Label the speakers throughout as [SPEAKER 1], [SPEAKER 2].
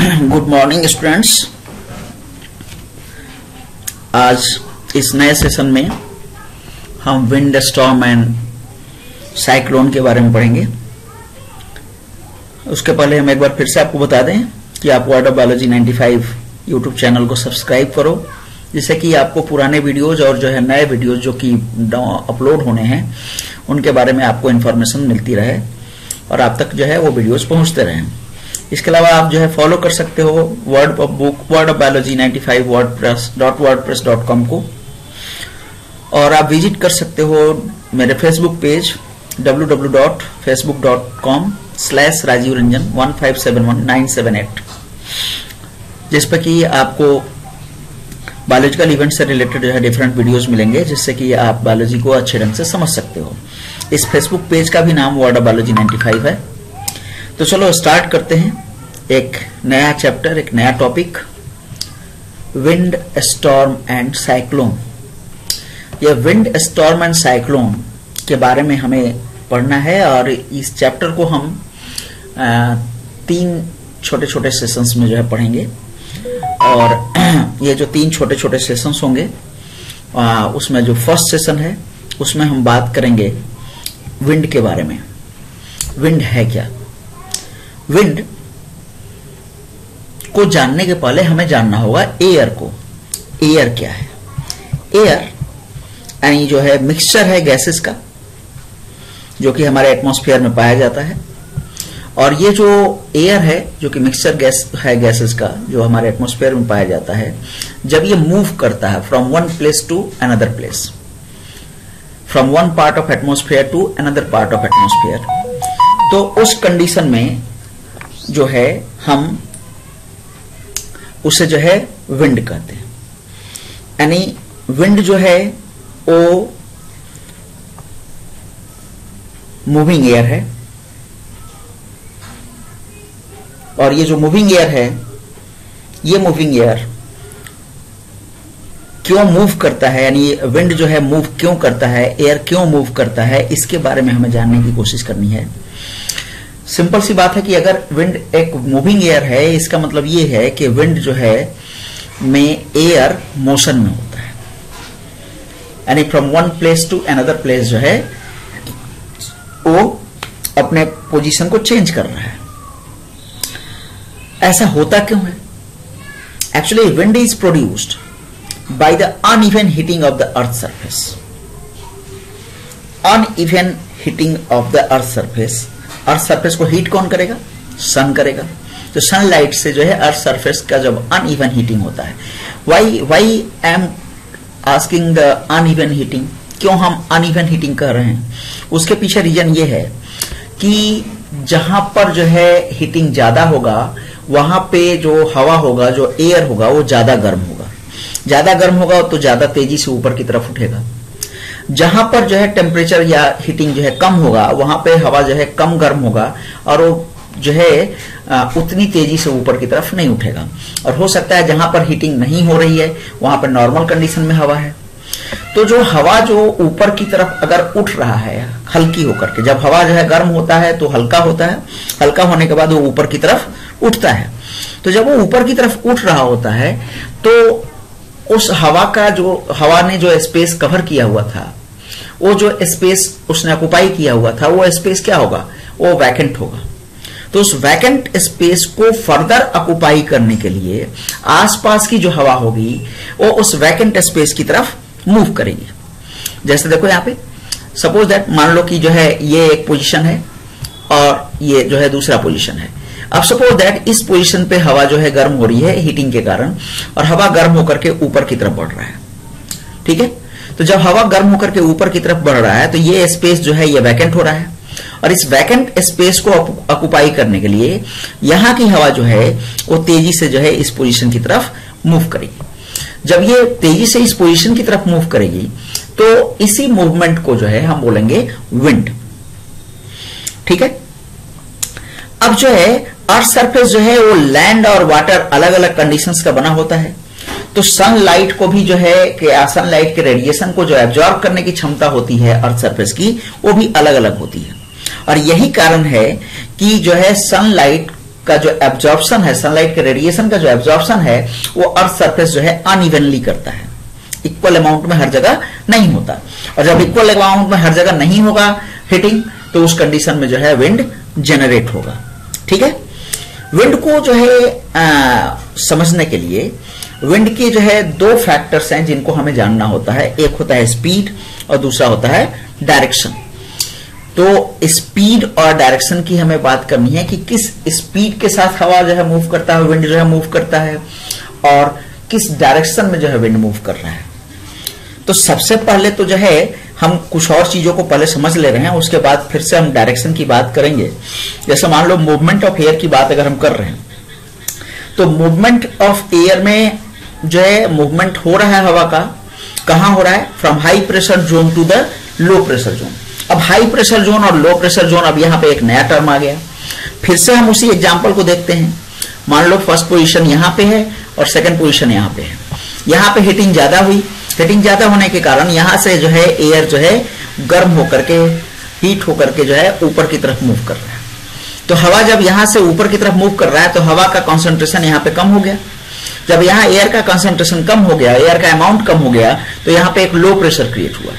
[SPEAKER 1] Good morning students. आज इस नए सेशन में हम विंड स्टॉर्म एंड साइक्लोन के बारे में पढ़ेंगे। उसके पहले हम एक बार फिर से आपको बता दें कि आप word of biology 95 YouTube channel को सब्सक्राइब करो, जिससे कि आपको पुराने वीडियोज और जो है नए वीडियोज जो कि अपलोड होने हैं उनके बारे में आपको इन्फॉर्मेशन मिलती रहे और आप तक जो है वो वीडियोज पहुंचते रहें। इसके अलावा आप जो है फॉलो कर सकते हो वर्ड ऑफ बायोलॉजी 95 wordpress.com को, और आप विजिट कर सकते हो मेरे फेसबुक पेज www.facebook.com/RajivRanjan1571978, जिस पर कि आपको बायोलॉजिकल इवेंट से रिलेटेड जो है डिफरेंट वीडियोस मिलेंगे, जिससे कि आप बायोलॉजी को अच्छे ढंग से समझ सकते हो। इस फेसबुक पेज का भी नाम वर्ड ऑफ बायोलॉजी 95 है। तो चलो स्टार्ट करते हैं एक नया चैप्टर, एक नया topic, wind storm and cyclone. यह विंड स्टॉर्म एंड साइक्लोन के बारे में हमें पढ़ना है और इस चैप्टर को हम 3 छोटे छोटे सेशंस में जो है पढ़ेंगे। और ये जो 3 छोटे छोटे सेशंस होंगे उसमें जो फर्स्ट सेशन है उसमें हम बात करेंगे विंड के बारे में। विंड है क्या? विंड को जानने के पहले हमें जानना होगा एयर को। एयर क्या है? एयर यानी जो है मिक्सचर है गैसेस का, जो कि हमारे एटमॉस्फेयर में पाया जाता है। और ये जो एयर है जो कि मिक्सचर गैस है गैसेस का, जो हमारे एटमॉस्फेयर में पाया जाता है, जब ये मूव करता है from one place to another place, from one part of atmosphere to another part of atmosphere, तो उस कंडीशन में जो है हम उसे जो है विंड कहते हैं। यानी विंड जो है वो मूविंग एयर है, और ये जो मूविंग एयर है, ये मूविंग एयर क्यों मूव करता है, यानी विंड जो है मूव क्यों करता है, एयर क्यों मूव करता है, इसके बारे में हमें जानने की कोशिश करनी है। सिंपल सी बात है कि अगर विंड एक मूविंग एयर है, इसका मतलब ये है कि विंड जो है में एयर मोशन में होता है, यानी from one place to another place जो है वो अपने पोजीशन को चेंज कर रहा है। ऐसा होता क्यों है? Actually wind is produced by the uneven heating of the earth surface. Uneven heating of the earth surface. Earth surface को हीट कौन करेगा? सन करेगा। तो सनलाइट से जो है अर्थ सरफेस का जब अनइवन हीटिंग होता है, why I am asking the uneven heating, क्यों हम अनइवन हीटिंग कर रहे हैं? उसके पीछे रीजन ये है कि जहां पर जो है हीटिंग ज्यादा होगा वहां पे जो हवा होगा, जो एयर होगा, वो ज्यादा गर्म होगा। ज्यादा गर्म होगा तो ज्यादा तेजी से ऊपर की तरफ उठेगा। जहां पर जो है टेम्परेचर या हीटिंग जो है कम होगा, वहां पे हवा जो है कम गर्म होगा और वो जो है उतनी तेजी से ऊपर की तरफ नहीं उठेगा। और हो सकता है जहां पर हीटिंग नहीं हो रही है वहां पर नॉर्मल कंडीशन में हवा है, तो जो हवा जो ऊपर की तरफ अगर उठ रहा है हल्की होकर के, जब हवा जो है गर्म होता है तो हल्का होता है, हल्का होने के बाद वो ऊपर की तरफ उठता है। तो जब वो ऊपर की तरफ उठ रहा होता है तो उस हवा का जो हवा ने जो स्पेस कवर किया हुआ था, वो जो स्पेस उसने ऑक्युपाई किया हुआ था, वो स्पेस क्या होगा? वो वैकेंट होगा। तो उस वैकेंट स्पेस को फर्दर ऑक्युपाई करने के लिए आसपास की जो हवा होगी वो उस वैकेंट स्पेस की तरफ मूव करेगी। जैसे देखो यहाँ पे सपोज दैट, मान लो कि जो है ये एक पोजीशन है और ये जो है दूसरा पोजीशन है। अब सपोज दैट इस पोजीशन पे हवा जो है गर्म हो रही है हीटिंग के कारण, और हवा गर्म होकर के ऊपर की तरफ बढ़ रहा है। ठीक है, तो जब हवा गर्म होकर के ऊपर की तरफ बढ़ रहा है तो ये स्पेस जो है ये वैकेंट हो रहा है, और इस वैकेंट स्पेस को ऑक्युपाई करने के लिए यहां की हवा जो है वो तेजी से जो है इस पोजीशन की तरफ मूव करेगी। जब ये तेजी से इस पोजीशन की तरफ मूव करेगी तो इसी मूवमेंट को जो है हम बोलेंगे विंड। ठीक है, अब जो है अर्थ सरफेस जो है वो लैंड और वाटर अलग अलग कंडीशंस का बना होता है। तो सनलाइट को भी जो है कि सनलाइट के रेडिएशन को जो एब्जॉर्ब करने की क्षमता होती है अर्थ सरफेस की, वो भी अलग अलग होती है। और यही कारण है कि जो है सनलाइट का जो एब्जॉर्प्शन है, सनलाइट के रेडिएशन का जो एब्जॉर्प्शन है, वो अर्थ सरफेस जो है अनइवनली करता है, इक्वल अमाउंट में हर जगह नहीं होता। और जब इक्वल अमाउंट में हर जगह नहीं होगा हीटिंग, तो उस कंडीशन में जो है विंड जनरेट होगा। ठीक है, विंड को जो है समझने के लिए विंड के जो है दो फैक्टर्स हैं जिनको हमें जानना होता है। एक होता है स्पीड और दूसरा होता है डायरेक्शन। तो स्पीड और डायरेक्शन की हमें बात करनी है कि किस स्पीड के साथ हवा जो है मूव करता है, विंड जो है मूव करता है, और किस डायरेक्शन में जो है विंड मूव कर रहा है। तो सबसे पहले तो जो है हम कुछ और चीजों को पहले समझ ले रहे हैं, उसके बाद फिर से हम डायरेक्शन की बात करेंगे। जैसे मान लो मूवमेंट ऑफ एयर की बात अगर हम कर रहे हैं, तो मूवमेंट ऑफ एयर में जो है मूवमेंट हो रहा है हवा का, कहां हो रहा है? From high pressure zone to the low pressure zone. अब हाई प्रेशर जोन और लो प्रेशर जोन, अब यहां पे एक नया टर्म आ गया। फिर से हम उसी एग्जांपल को देखते हैं। मान लो फर्स्ट पोजीशन यहां पे है और सेकंड पोजीशन यहां पे है। यहां पे हीटिंग ज्यादा हुई, हीटिंग ज्यादा होने के कारण यहां से जो है एयर जो है गर्म होकर के, हीट होकर के जो है ऊपर की तरफ मूव कर रहा है। तो हवा जब यहां से ऊपर की तरफ मूव कर रहा है तो हवा का कॉन्सेंट्रेशन यहां पे कम हो गया। जब यहां एयर का कॉन्सेंट्रेशन कम हो गया, एयर का अमाउंट कम हो गया, तो यहां पे एक लो प्रेशर क्रिएट हुआ।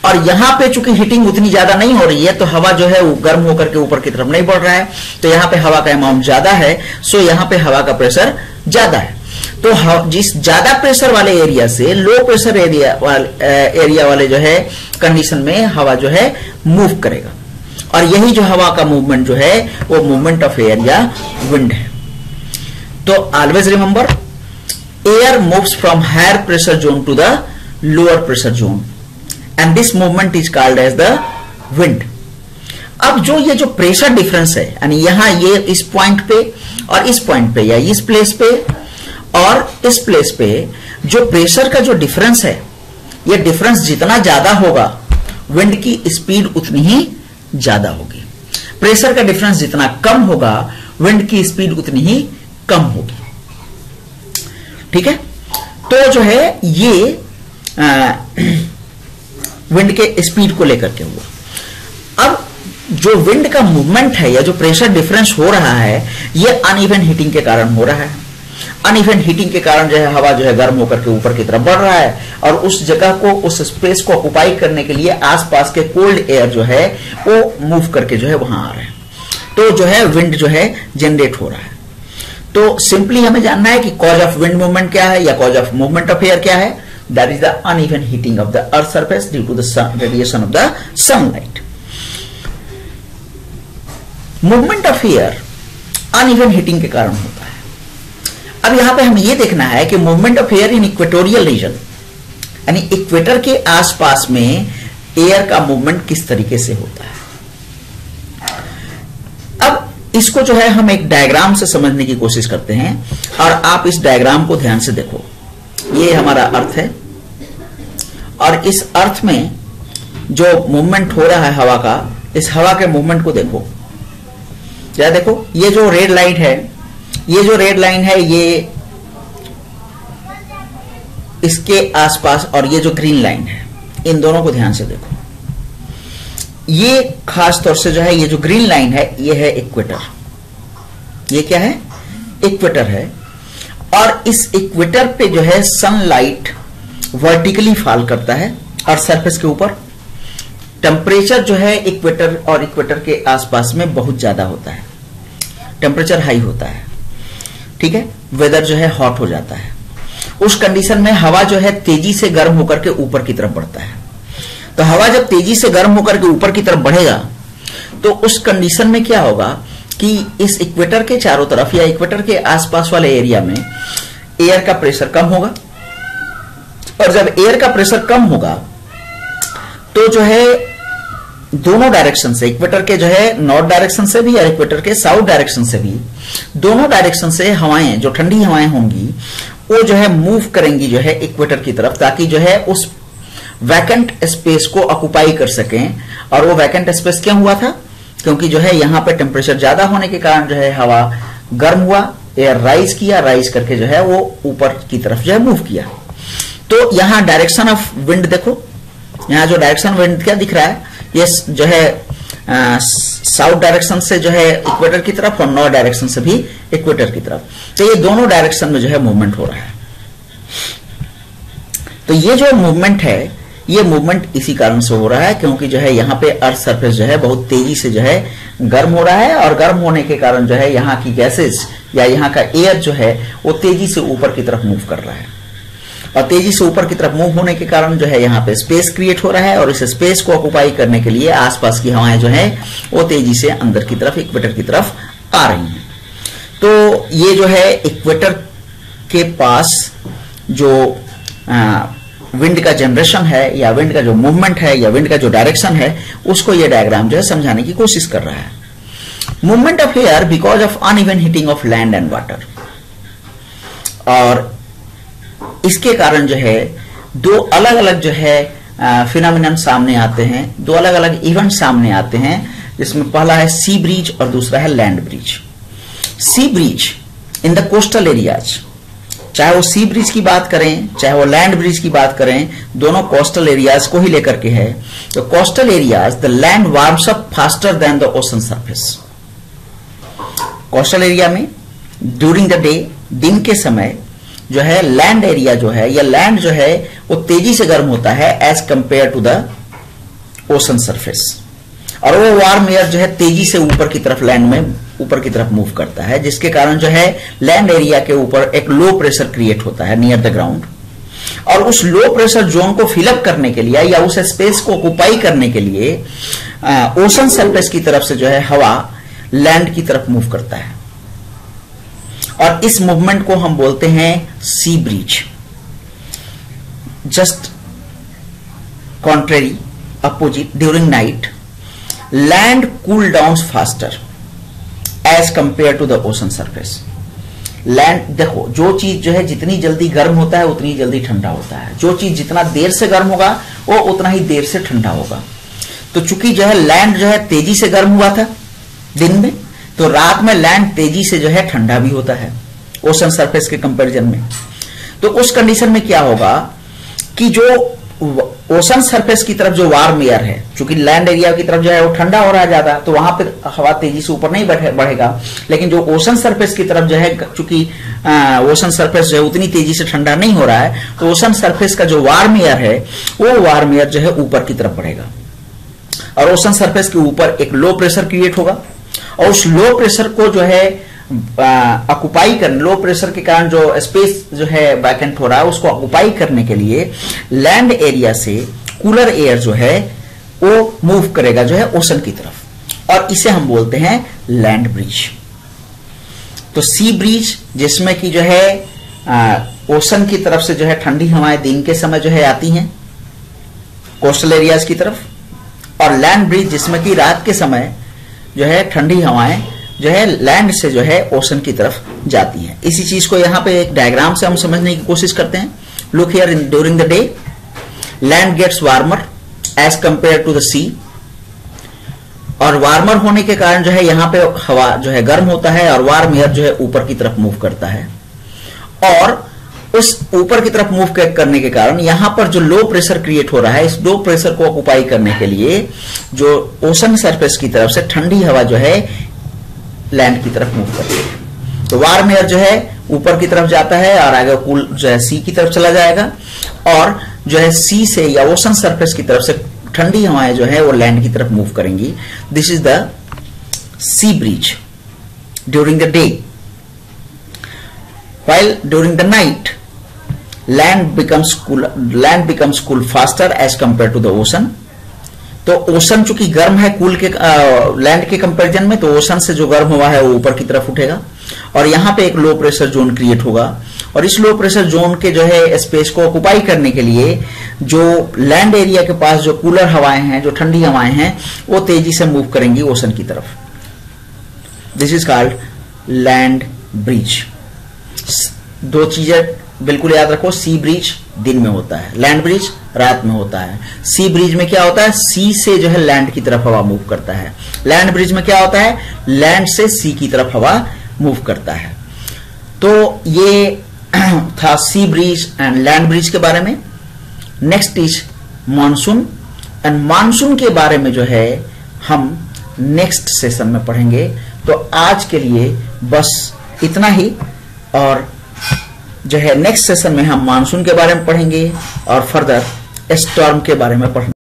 [SPEAKER 1] और यहां पे चूंकि हीटिंग उतनी ज्यादा नहीं हो रही है, तो हवा जो है वो गर्म होकर के ऊपर की तरफ नहीं बढ़ रहा है, तो यहां पे हवा का अमाउंट ज्यादा है, सो यहां पे हवा का प्रेशर ज्यादा है। तो जिस ज्यादा प्रेशर वाले एरिया से लो प्रेशर एरिया वाले जो है कंडीशन में हवा जो है मूव करेगा। और यही जो हवा का मूवमेंट जो है वो मूवमेंट ऑफ एयर या विंड है। तो always remember, air moves from higher pressure zone to the lower pressure zone and this movement is called as the wind. अब जो ये जो प्रेशर डिफरेंस है, यानी यहां ये इस पॉइंट पे और इस पॉइंट पे या इस प्लेस पे और इस प्लेस पे जो प्रेशर का जो डिफरेंस है, ये डिफरेंस जितना ज्यादा होगा विंड की स्पीड उतनी ही ज्यादा होगी। प्रेशर का डिफरेंस जितना कम होगा विंड की स्पीड उतनी ही कम होगी। ठीक है, तो जो है ये विंड के स्पीड को लेकर के हुआ। अब जो विंड का मूवमेंट है या जो प्रेशर डिफरेंस हो रहा है, ये अनइवन हीटिंग के कारण हो रहा है। अनइवन हीटिंग के कारण जो है हवा जो है गर्म होकर के ऊपर की तरफ बढ़ रहा है, और उस जगह को, उस स्पेस को ऑक्युपाई करने के लिए आसपास के कोल्ड एयर जो है वो मूव करके जो है वहां आ रहे हैं। तो जो है विंड जो है जनरेट हो रहा है। तो सिंपली हमें जानना है कि कॉज ऑफ विंड मूवमेंट क्या है या cause of movement of air क्या है। That is the uneven heating of the earth surface due to the radiation of the sunlight. Movement of air uneven heating के कारण होता है। अब यहां पे हमें यह देखना है कि movement of air in equatorial region, यानी इक्वेटर के आसपास में एयर का मूवमेंट किस तरीके से होता है। अब इसको जो है हम एक डायग्राम से समझने की कोशिश करते हैं, और आप इस डायग्राम को ध्यान से देखो। ये हमारा अर्थ है, और इस अर्थ में जो मूवमेंट हो रहा है हवा का, इस हवा के मूवमेंट को देखो। जरा देखो, ये जो रेड लाइन है, ये जो रेड लाइन है, ये इसके आसपास, और ये जो ग्रीन लाइन है, इन दोनों को ध्यान से देखो। ये खास तौर से जो है ये जो ग्रीन लाइन है, ये है इक्वेटर। ये क्या है? इक्वेटर है। और इस इक्वेटर पे जो है सनलाइट वर्टिकली फॉल करता है और सरफेस के ऊपर। टेम्परेचर जो है इक्वेटर और इक्वेटर के आसपास में बहुत ज्यादा होता है, टेम्परेचर हाई होता है। ठीक है, वेदर जो है हॉट हो जाता है। उस कंडीशन में हवा जो है तेजी से गर्म होकर के ऊपर की तरफ बढ़ता है। तो हवा जब तेजी से गर्म होकर के ऊपर की तरफ बढ़ेगा, तो उस कंडीशन में क्या होगा कि इस इक्वेटर के चारों तरफ या इक्वेटर के आसपास वाले एरिया में एयर का प्रेशर कम होगा। और जब एयर का प्रेशर कम होगा तो जो है दोनों डायरेक्शन से, इक्वेटर के जो है नॉर्थ डायरेक्शन से भी और इक्वेटर के साउथ डायरेक्शन से भी, दोनों डायरेक्शन से हवाएं, जो ठंडी हवाएं होंगी, वो जो है मूव करेंगी जो है इक्वेटर की तरफ, ताकि जो है उस वैकेंट स्पेस को ऑक्युपाई कर सकें। और वो वैकेंट स्पेस क्यों हुआ था? क्योंकि जो है यहां पे टेम्परेचर ज्यादा होने के कारण जो है हवा गर्म हुआ, एयर राइज किया, राइज करके जो है वो ऊपर की तरफ जो है मूव किया। तो यहां डायरेक्शन ऑफ विंड देखो, यहां जो डायरेक्शन विंड क्या दिख रहा है, ये जो है साउथ डायरेक्शन से जो है इक्वेटर की तरफ और नॉर्थ डायरेक्शन से भी इक्वेटर की तरफ। तो ये दोनों डायरेक्शन में जो है मूवमेंट हो रहा है। तो ये जो मूवमेंट है, ये मूवमेंट इसी कारण से हो रहा है क्योंकि जो है यहाँ पे अर्थ सरफेस जो है बहुत तेजी से जो है गर्म हो रहा है, और गर्म होने के कारण जो है यहाँ की गैसेस या यहाँ का एयर जो है वो तेजी से ऊपर की तरफ मूव कर रहा है, और तेजी से ऊपर की तरफ मूव होने के कारण जो है यहाँ पे स्पेस क्रिएट हो रहा है, और इस स्पेस को ऑक्युपाई करने के लिए आसपास की हवाएं जो है वो तेजी से अंदर की तरफ इक्वेटर की तरफ आ रही हैं। तो ये जो है इक्वेटर के पास जो विंड का जनरेशन है या विंड का जो मूवमेंट है या विंड का जो डायरेक्शन है, उसको ये डायग्राम जो है समझाने की कोशिश कर रहा है। Movement of air because of uneven heating of land and water, और इसके कारण जो है दो अलग अलग जो है फिनोमिनन सामने आते हैं, दो अलग अलग इवेंट सामने आते हैं, जिसमें पहला है सी ब्रीज और दूसरा है land breeze. Sea breeze in the coastal areas, चाहे वो सी ब्रिज की बात करें चाहे वो लैंड ब्रिज की बात करें, दोनों कोस्टल एरियाज को ही लेकर के है। तो coastal areas the land warms up faster than the ocean surface. Coastal area में ड्यूरिंग द डे, दिन के समय जो है लैंड एरिया जो है या लैंड जो है वो तेजी से गर्म होता है as compare to the ocean surface, और वो वार्म एयर जो है तेजी से ऊपर की तरफ लैंड में ऊपर की तरफ मूव करता है, जिसके कारण जो है लैंड एरिया के ऊपर एक लो प्रेशर क्रिएट होता है नियर द ग्राउंड, और उस लो प्रेशर जोन को फिलअप करने के लिए या उस स्पेस को ऑक्युपाई करने के लिए ओशन सरफेस की तरफ से जो है हवा लैंड की तरफ मूव करता है, और इस मूवमेंट को हम बोलते हैं sea breeze. Just contrary, opposite, during night land cool down faster as compare to the ocean surface. Land, देखो, जो चीज जो है जितनी जल्दी गर्म होता है उतनी जल्दी ठंडा होता है, जो चीज जितना देर से गर्म होगा वो उतना ही देर से ठंडा होगा। तो चूंकि जो है लैंड जो है तेजी से गर्म हुआ था दिन में, तो रात में लैंड तेजी से जो है ठंडा भी होता है ओशन सरफेस के कंपैरिजन में। तो उस कंडीशन में क्या होगा कि जो ओशन सरफेस की तरफ जो वार्म एयर है, चूंकि लैंड एरिया की तरफ जो है वो ठंडा हो रहा है ज्यादा, तो वहां पर हवा तेजी से ऊपर नहीं बढ़ेगा, लेकिन जो ओशन सरफेस की तरफ जो है, चूंकि ओशन सरफेस जो है उतनी तेजी से ठंडा नहीं हो रहा है, तो ओशन सरफेस का जो वार्म एयर है वो वार्म एयर जो है ऊपर की तरफ बढ़ेगा, और ओशन सरफेस के ऊपर एक लो प्रेशर क्रिएट होगा, और उस लो प्रेशर को जो है ऑक्युपाई करने, लो प्रेशर के कारण जो स्पेस जो है वैकेंट हो रहा है उसको ऑक्युपाई करने के लिए लैंड एरिया से कूलर एयर जो है वो मूव करेगा जो है ओशन की तरफ, और इसे हम बोलते हैं लैंड ब्रिज। तो सी ब्रिज जिसमें कि जो है ओशन की तरफ से जो है ठंडी हवाएं दिन के समय जो है आती हैं कोस्टल एरियाज की तरफ, और लैंड ब्रिज जिसमें कि रात के समय जो है ठंडी हवाएं जो है लैंड से जो है ओशन की तरफ जाती है। इसी चीज को यहाँ पे एक डायग्राम से हम समझने की कोशिश करते हैं। Look here, in during the day land gets warmer as compare to the sea, और वार्मर होने के कारण जो है यहाँ पे हवा जो है गर्म होता है, और वार्म एयर जो है ऊपर की तरफ मूव करता है, और उस ऊपर की तरफ मूव करने के कारण यहां पर जो लो प्रेशर क्रिएट हो रहा है, इस लो प्रेशर को ऑक्युपाई करने के लिए जो ओशन सरफेस की तरफ से ठंडी हवा जो है लैंड की तरफ मूव करती है। तो वार्म एयर जो है ऊपर की तरफ जाता है और आगे कूल जो है सी की तरफ चला जाएगा, और जो है सी से या ओशन सरफेस की तरफ से ठंडी हवाएं जो है वो लैंड की तरफ मूव करेंगी। This is the sea breeze during the day, while during the night land becomes cool faster as compared to the ocean। तो ओशन चूंकि गर्म है कूल के लैंड के कंपैरिजन में, तो ओशन से जो गर्म हुआ है वो ऊपर की तरफ उठेगा, और यहां पे एक लो प्रेशर जोन क्रिएट होगा, और इस लो प्रेशर जोन के जो है स्पेस को ऑक्युपाई करने के लिए जो लैंड एरिया के पास जो कूलर हवाएं हैं, जो ठंडी हवाएं हैं, वो तेजी से मूव करेंगी ओशन की तरफ। This is called land bridge. दो चीजें बिल्कुल याद रखो, सी ब्रिज दिन में होता है, लैंड ब्रिज रात में होता है। सी ब्रिज में क्या होता है, सी से जो है लैंड की तरफ हवा मूव करता है। लैंड ब्रिज में क्या होता है, लैंड से सी की तरफ हवा मूव करता है। तो ये था सी ब्रिज एंड लैंड ब्रिज के बारे में। Next is monsoon, and monsoon के बारे में जो है हम नेक्स्ट सेशन में पढ़ेंगे। तो आज के लिए बस इतना ही, और जो है नेक्स्ट सेशन में हम मानसून के बारे में पढ़ेंगे और फर्दर स्टॉर्म के बारे में पढ़ेंगे।